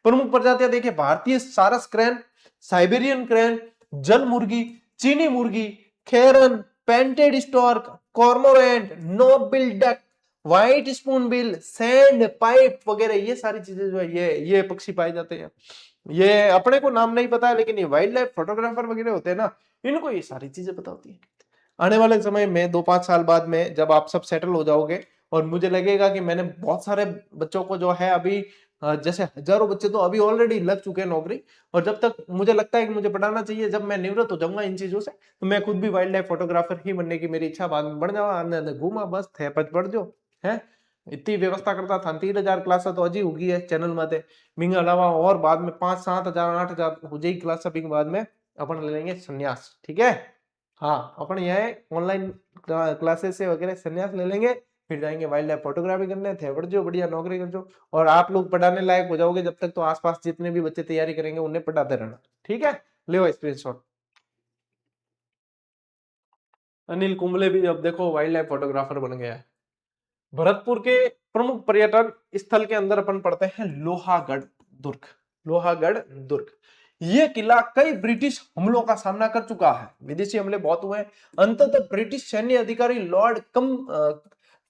प्रमुख प्रजातियां देखिए, भारतीय सारस क्रेन, साइबेरियन क्रेन, जल मुर्गी, चीनी मुर्गी, heron, painted stork, cormorant, knobbill duck, white spoonbill, sandpiper वगैरह, ये सारी चीजें जो है ये पक्षी पाए जाते हैं। ये अपने को नाम नहीं पता है, लेकिन ये वाइल्ड लाइफ फोटोग्राफर वगैरह होते हैं ना, इनको ये सारी चीजें पता होती है। आने वाले समय में 2-5 साल बाद में जब आप सब सेटल हो जाओगे और मुझे लगेगा कि मैंने बहुत सारे बच्चों को जो है अभी जैसे हजारों बच्चे तो अभी ऑलरेडी लग चुके हैं नौकरी, और जब तक मुझे लगता है कि मुझे पढ़ाना चाहिए, जब मैं निवृत्त हो जाऊंगा इन चीजों से, तो मैं खुद भी वाइल्ड लाइफ फोटोग्राफर ही बनने की मेरी इच्छा। बाद में बढ़ जावा आने घूमा बस थे पढ़ जो है। इतनी व्यवस्था करता था, 3000 क्लास तो अजी होगी है चैनल में। बिंग अलावा और बाद में 5-7 हजार 8 हजार हो जाएगी क्लास। बिंग बाद में अपन ले लेंगे संन्यास। ठीक है, हाँ अपन यह ऑनलाइन क्लासेस से वगैरह संन्यास ले लेंगे, फिर जाएंगे वाइल्ड लाइफ फोटोग्राफी करने, थे बढ़ जो बढ़िया नौकरी कर जो। और आप लोग पढ़ाने लायक हो जाओगे जब तक, तो आसपास जितने भी बच्चे तैयारी करेंगे उन्हें पढ़ाते रहना। ठीक है, ले स्क्रीनशॉट। अनिल कुंबले भी अब देखो वाइल्ड लाइफ फोटोग्राफर बन गया है। भरतपुर के प्रमुख पर्यटन स्थल के अंदर अपन पढ़ते हैं लोहागढ़ दुर्ग। लोहागढ़ दुर्ग, ये किला कई ब्रिटिश हमलों का सामना कर चुका है। विदेशी हमले बहुत हुए। अंततः ब्रिटिश सैन्य अधिकारी लॉर्ड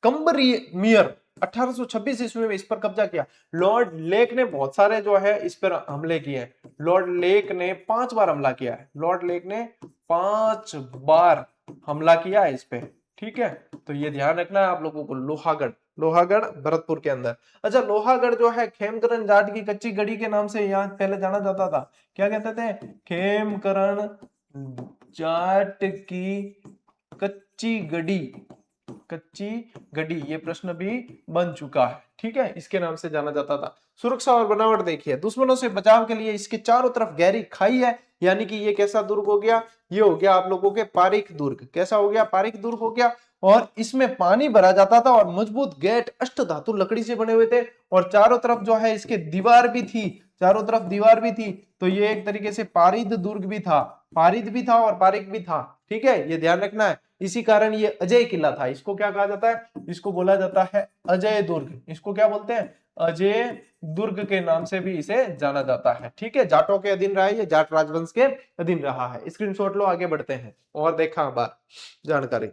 कंबरिमियर 1826 ईस्वी में इस पर कब्जा किया। लॉर्ड लेक ने बहुत सारे जो है इस पर हमले किए। लॉर्ड लेक ने 5 बार हमला किया है। लॉर्ड लेक ने 5 बार हमला किया है इस पे। ठीक है, तो ये ध्यान रखना है आप लोगों को। लोहागढ़, लोहागढ़ भरतपुर के अंदर। अच्छा, लोहागढ़ जो है खेमकरण जाट की कच्ची गढ़ी के नाम से यहाँ पहले जाना जाता था। क्या कहते थे? खेमकरण जाट की कच्ची गढ़ी। कच्ची गढ़ी, ये प्रश्न भी बन चुका है। ठीक है, इसके नाम से जाना जाता था। सुरक्षा और बनावट देखिए, दुश्मनों से बचाव के लिए इसके चारों तरफ गहरी खाई है, यानी कि ये कैसा दुर्ग हो गया? ये हो गया आप लोगों के पारिक दुर्ग। कैसा हो गया? पारिक दुर्ग हो गया। और इसमें पानी भरा जाता था और मजबूत गेट अष्ट धातु लकड़ी से बने हुए थे, और चारों तरफ जो है इसके दीवार भी थी। चारों तरफ दीवार भी थी, तो ये एक तरीके से पारिद दुर्ग भी था। पारिद भी था और पारिक भी था। ठीक है, ये ध्यान रखना है। इसी कारण ये अजय किला था। इसको क्या कहा जाता है? इसको बोला जाता है अजय दुर्ग। इसको क्या बोलते हैं? अजय दुर्ग के नाम से भी इसे जाना जाता है। ठीक है, जाटों के अधीन रहा है, ये जाट राजवंश के अधीन रहा है। स्क्रीनशॉट लो, आगे बढ़ते हैं और देखा बार जानकारी।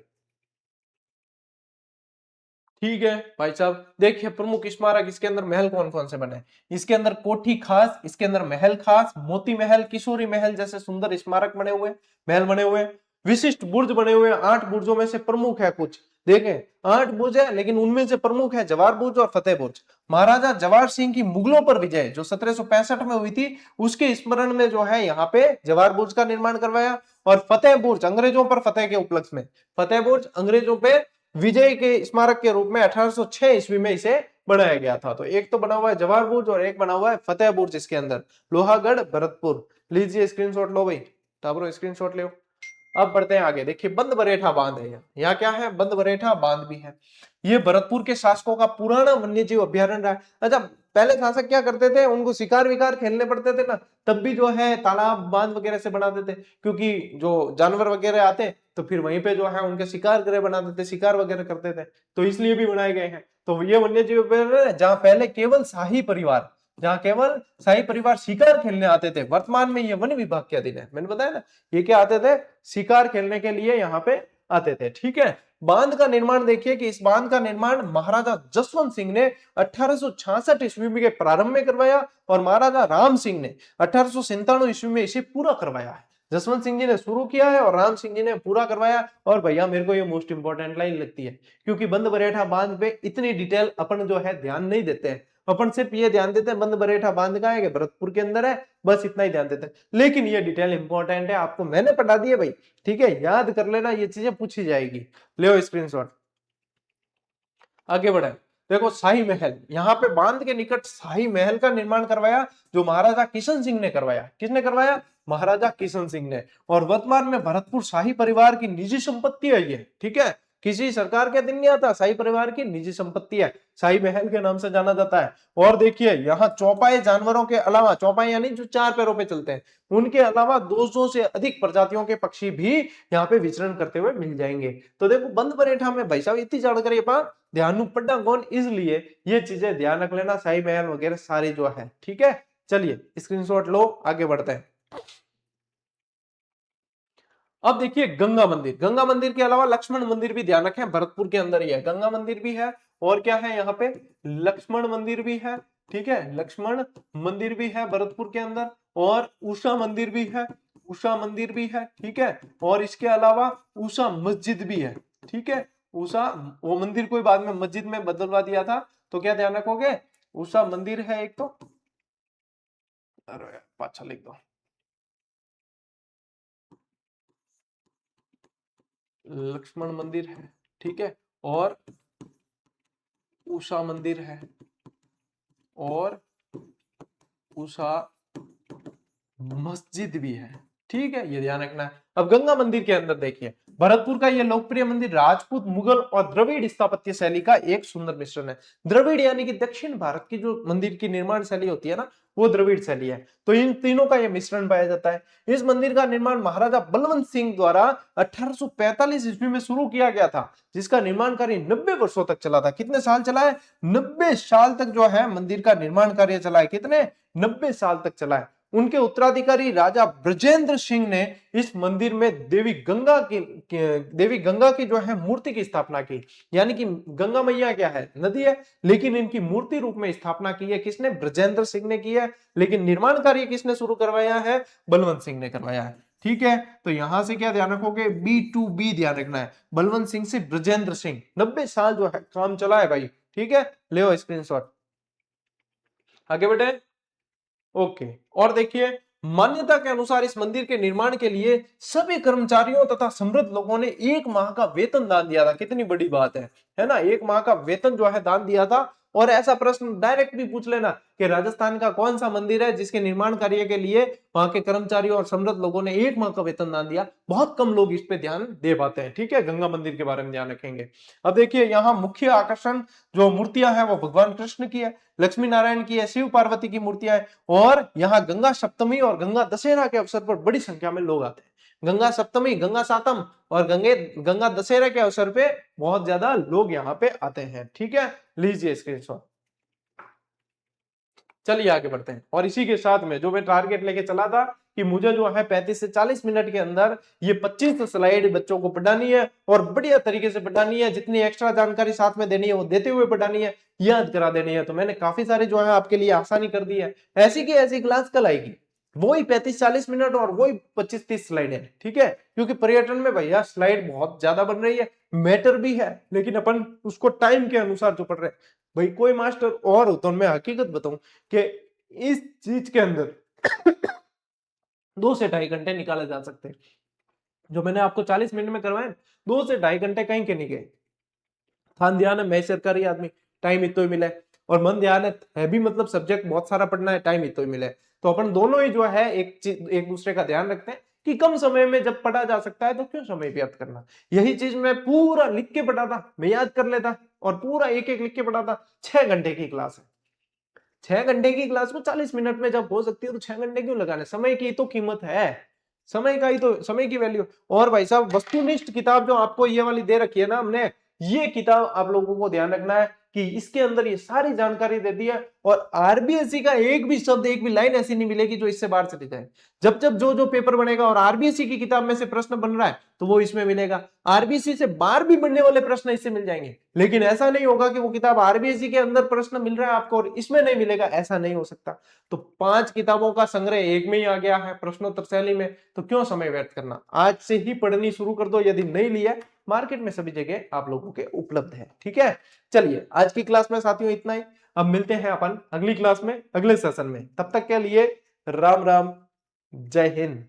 ठीक है भाई साहब, देखिए प्रमुख स्मारक इसके अंदर महल कौन कौन से बने। इसके अंदर कोठी खास, इसके अंदर महल खास, मोती महल, किशोरी महल जैसे सुंदर स्मारक बने हुए, महल बने हुए। विशिष्ट बुर्ज बने हुए, 8 बुर्जों में से प्रमुख है कुछ। देखें 8 बुर्ज है, लेकिन उनमें से प्रमुख है जवार बुर्ज और फतेह बुर्ज। महाराजा जवाहर सिंह की मुगलों पर विजय जो 1765 में हुई थी, उसके स्मरण में जो है यहाँ पे जवार बुर्ज का निर्माण करवाया। और फतेह बुर्ज अंग्रेजों पर फतेह के उपलक्ष्य में, फतेह बुर्ज अंग्रेजों पे विजय के स्मारक के रूप में 1806 ईस्वी में इसे बनाया गया था। तो एक तो बना हुआ है जवाहर बुर्ज और एक बना हुआ है फतेह बुर्ज इसके अंदर। लोहागढ़ भरतपुर। लीजिए स्क्रीनशॉट लो भाई, टाबरो स्क्रीनशॉट लो। अब बढ़ते हैं आगे। देखिए बंद बरेठा बांध है यहाँ क्या है? बंद बरेठा बांध भी है। ये भरतपुर के शासकों का पुराना वन्य जीव अभ्यारण्य रहा है। अच्छा, पहले शासक क्या करते थे? उनको शिकार विकार खेलने पड़ते थे ना, तब भी जो है तालाब बांध वगैरह से बना देते, क्योंकि जो जानवर वगैरह आते तो फिर वहीं पे जो है उनके शिकार गृह बना देते, शिकार वगैरह करते थे, तो इसलिए भी बनाए गए हैं। तो ये वन्य जीव अभ्यारण्य जहाँ पहले केवल शाही परिवार, जहाँ केवल शाही परिवार शिकार खेलने आते थे। वर्तमान में ये वन विभाग के अधीन है। मैंने बताया ना, ये क्या आते थे, शिकार खेलने के लिए यहाँ पे आते थे। ठीक है, बांध का निर्माण देखिए कि इस बांध का निर्माण महाराजा जसवंत सिंह ने 1866 ईस्वी के प्रारंभ में करवाया और महाराजा राम सिंह ने 1897 ईस्वी में इसे पूरा करवाया है। जसवंत सिंह जी ने शुरू किया है और राम सिंह जी ने पूरा करवाया। और भैया मेरे को ये मोस्ट इंपॉर्टेंट लाइन लगती है, क्योंकि बंद बरेठा बांध पे इतनी डिटेल अपन जो है ध्यान नहीं देते हैं। अपन सिर्फ ये ध्यान देते हैं बंद बरेठा बांध का है कि भरतपुर के अंदर है, बस इतना ही ध्यान देते हैं। लेकिन ये डिटेल इंपॉर्टेंट है, आपको मैंने पढ़ा दी है भाई। ठीक है, याद कर लेना, ये चीजें पूछी जाएगी। ले स्क्रीनशॉट, आगे बढ़े। देखो शाही महल, यहाँ पे बांध के निकट शाही महल का निर्माण करवाया, जो महाराजा किशन सिंह ने करवाया। किसने करवाया? महाराजा किशन सिंह ने। और वर्तमान में भरतपुर शाही परिवार की निजी संपत्ति है ये। ठीक है, किसी सरकार के अधीन नहीं आता, शाही परिवार की निजी संपत्ति है, शाही महल के नाम से जाना जाता है। और देखिए यहाँ चौपाई जानवरों के अलावा, चौपाई यानी जो 4 पैरों पे चलते हैं, उनके अलावा 200 से अधिक प्रजातियों के पक्षी भी यहाँ पे विचरण करते हुए मिल जाएंगे। तो देखो बंद बरेठा में भाई साहब इतनी जानकारी ध्यान पढ़ना कौन, इसलिए ये चीजें ध्यान रख लेना, शाही महल वगैरह सारी जो है। ठीक है, चलिए स्क्रीनशॉट लो, आगे बढ़ते हैं। अब देखिए गंगा मंदिर, गंगा मंदिर के अलावा लक्ष्मण मंदिर भी ध्यान रखें, भरतपुर के अंदर ही है। गंगा मंदिर भी है और क्या है यहाँ पे, लक्ष्मण मंदिर भी है। ठीक है, लक्ष्मण मंदिर भी है भरतपुर के अंदर, और उषा मंदिर भी है, उषा मंदिर भी है। ठीक है, और इसके अलावा उषा मस्जिद भी है। ठीक है, उषा, वो मंदिर को बाद में मस्जिद में बदलवा दिया था, तो क्या ध्यान रखोगे, उषा मंदिर है एक, तो अरे पाछा लिख दो, लक्ष्मण मंदिर है। ठीक है, और उषा मंदिर है, और उषा मस्जिद भी है। ठीक है, ये ध्यान रखना है। अब गंगा मंदिर के अंदर देखिए, भरतपुर का ये लोकप्रिय मंदिर राजपूत, मुगल और द्रविड़ स्थापत्य शैली का एक सुंदर मिश्रण है। द्रविड़ यानी कि दक्षिण भारत की जो मंदिर की निर्माण शैली होती है ना, वो द्रविड़ शैली है। तो इन तीनों का यह मिश्रण पाया जाता है। इस मंदिर का निर्माण महाराजा बलवंत सिंह द्वारा 1845 ईस्वी में शुरू किया गया था, जिसका निर्माण कार्य 90 वर्षों तक चला था। कितने साल चला है? 90 साल तक जो है मंदिर का निर्माण कार्य चला है। कितने? 90 साल तक चला है। उनके उत्तराधिकारी राजा ब्रजेंद्र सिंह ने इस मंदिर में देवी गंगा की जो है मूर्ति की स्थापना की। यानी कि गंगा मैया क्या है? नदी है, लेकिन इनकी मूर्ति रूप में स्थापना की है किसने? ब्रजेंद्र सिंह ने की है। लेकिन निर्माण कार्य किसने शुरू करवाया है? बलवंत सिंह ने करवाया है। ठीक है, तो यहां से क्या ध्यान रखोगे? B2B ध्यान रखना है, बलवंत सिंह से ब्रजेंद्र सिंह। 90 साल जो है काम चला है भाई। ठीक है, ले स्क्रीनशॉट, आगे बढ़े। ओके, और देखिए मान्यता के अनुसार इस मंदिर के निर्माण के लिए सभी कर्मचारियों तथा समृद्ध लोगों ने 1 माह का वेतन दान दिया था। कितनी बड़ी बात है ना, 1 माह का वेतन जो है दान दिया था। और ऐसा प्रश्न डायरेक्ट भी पूछ लेना कि राजस्थान का कौन सा मंदिर है जिसके निर्माण कार्य के लिए वहां के कर्मचारियों और समृद्ध लोगों ने 1 माह का वेतन दान दिया। बहुत कम लोग इस पे ध्यान दे पाते हैं। ठीक है, गंगा मंदिर के बारे में ध्यान रखेंगे। अब देखिए यहाँ मुख्य आकर्षण जो मूर्तियां हैं वो भगवान कृष्ण की है, लक्ष्मी नारायण की है, शिव पार्वती की मूर्तियां है। और यहाँ गंगा सप्तमी और गंगा दशहरा के अवसर पर बड़ी संख्या में लोग आते हैं। गंगा सप्तमी, गंगा सातम और गंगा दशहरा के अवसर पे बहुत ज्यादा लोग यहाँ पे आते हैं। ठीक है, लीजिए स्क्रीनशॉट, चलिए आगे बढ़ते हैं। और इसी के साथ में जो मैं टारगेट लेके चला था कि मुझे जो है 35 से 40 मिनट के अंदर ये 25 स्लाइड बच्चों को पढ़ानी है और बढ़िया तरीके से पढ़ानी है। जितनी एक्स्ट्रा जानकारी साथ में देनी है वो देते हुए पढ़ानी है, याद करा देनी है। तो मैंने काफी सारे जो है आपके लिए आसानी कर दी है। ऐसी की ऐसी क्लास कल आएगी, वही 35-40 मिनट और वही 25-30 स्लाइड है। ठीक है, क्योंकि पर्यटन में भैया स्लाइड बहुत ज्यादा बन रही है, मैटर भी है, लेकिन अपन उसको टाइम के अनुसार जो पढ़ रहे हैं। भाई कोई मास्टर और हो तो मैं हकीकत बताऊं कि इस चीज के अंदर 2 से ढाई घंटे निकाले जा सकते हैं। जो मैंने आपको 40 मिनट में करवाए, 2 से ढाई घंटे कहीं के नहीं गए। ध्यान ध्यान है, मैं सरकारी आदमी, टाइम इतो ही मिले, और मन ध्यान है भी, मतलब सब्जेक्ट बहुत सारा पढ़ना है, टाइम इतो ही मिले। तो अपन दोनों ही जो है एक दूसरे का ध्यान रखते हैं कि कम समय में जब पढ़ा जा सकता है तो क्यों समय व्यर्थ करना। यही चीज मैं पूरा लिख के पढ़ाता, मैं याद कर लेता और पूरा एक एक लिख के पढ़ाता। 6 घंटे की क्लास है, 6 घंटे की क्लास को 40 मिनट में जब हो सकती है तो 6 घंटे क्यों लगाने? समय की तो कीमत है, समय का ही तो, समय की वैल्यू। और भाई साहब वस्तुनिष्ठ किताब जो आपको ये वाली दे रखी है ना हमने, ये किताब आप लोगों को ध्यान रखना है, कि इसके अंदर ये सारी जानकारी दे दी है और आरबीएससी का एक भी शब्द, एक भी लाइन ऐसी नहीं मिलेगी जो इससे बाहर चली जाए। जब जब जो जो पेपर बनेगा और आरबीएससी की किताब में से प्रश्न बन रहा है तो वो इसमें मिलेगा, आरबीएससी से बाहर भी बनने वाले प्रश्न इससे मिल जाएंगे। लेकिन ऐसा नहीं होगा कि वो किताब आरबीएससी के अंदर प्रश्न मिल रहा है आपको और इसमें नहीं मिलेगा, ऐसा नहीं हो सकता। तो 5 किताबों का संग्रह एक में ही आ गया है प्रश्नोत्तर शैली में, तो क्यों समय व्यर्थ करना, आज से ही पढ़नी शुरू कर दो। यदि नहीं लिया, मार्केट में सभी जगह आप लोगों के उपलब्ध है। ठीक है, चलिए आज की क्लास में साथियों इतना ही। अब मिलते हैं अपन अगली क्लास में, अगले सेशन में। तब तक के लिए राम राम, जय हिंद।